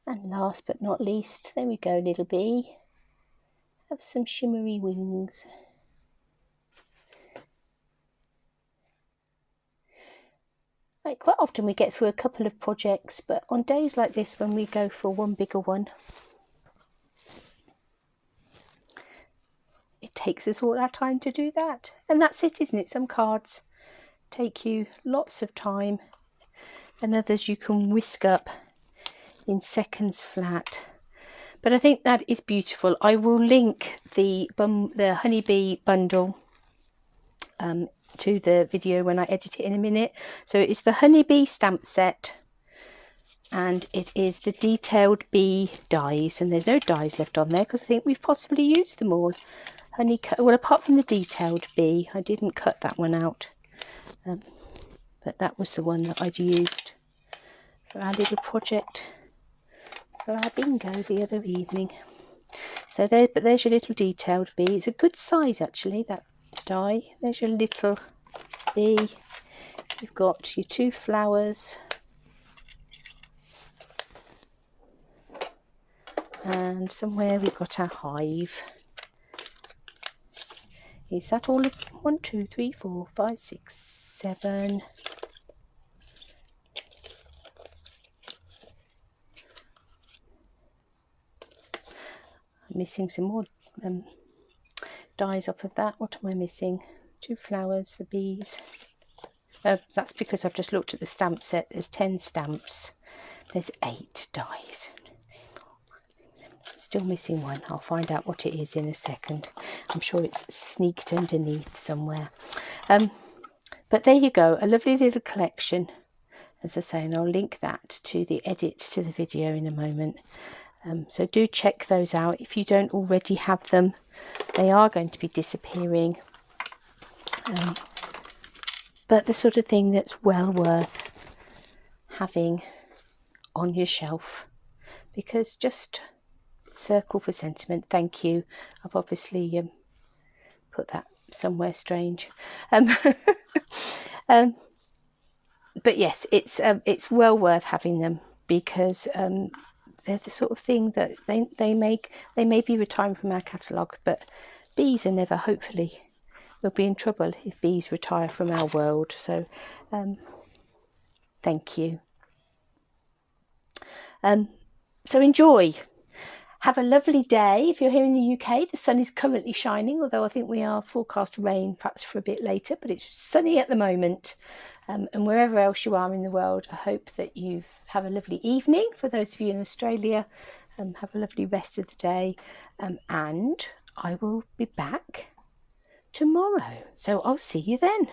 And last but not least, there we go, little bee. Have some shimmery wings. Like quite often we get through a couple of projects, but on days like this when we go for one bigger one, it takes us all our time to do that. And that's it, isn't it? Some cards take you lots of time and others you can whisk up in seconds flat. But I think that is beautiful. I will link the honeybee bundle to the video when I edit it in a minute. So it's the honeybee stamp set, and it is the detailed bee dies, and there's no dies left on there because I think we've possibly used them all. Well, apart from the detailed bee, I didn't cut that one out, but but that was the one that I'd used for our little project for our bingo the other evening. So there's your little detailed bee. It's a good size actually, that die. There's your little bee. You've got your 2 flowers, and somewhere we've got our hive. Is that all of 1, 2, 3, 4, 5, 6, 7? I'm missing some more dies off of that. What am I missing? 2 flowers, the bees. That's because I've just looked at the stamp set. There's 10 stamps. There's 8 dies. I'm still missing one. I'll find out what it is in a second. I'm sure it's sneaked underneath somewhere. But there you go, a lovely little collection, as I say, and I'll link that to the edit to the video in a moment. So do check those out if you don't already have them. They are going to be disappearing, but the sort of thing that's well worth having on your shelf, because just circle for sentiment. Thank you. I've obviously put that somewhere strange. But yes, it's well worth having them, because they're the sort of thing that they may be retiring from our catalogue, but bees are never, hopefully, we'll be in trouble if bees retire from our world. So thank you. So enjoy. Have a lovely day. If you're here in the UK, the sun is currently shining, although I think we are forecast rain perhaps for a bit later, but it's sunny at the moment. And wherever else you are in the world, I hope that you have a lovely evening. For those of you in Australia, have a lovely rest of the day. And I will be back tomorrow. So I'll see you then.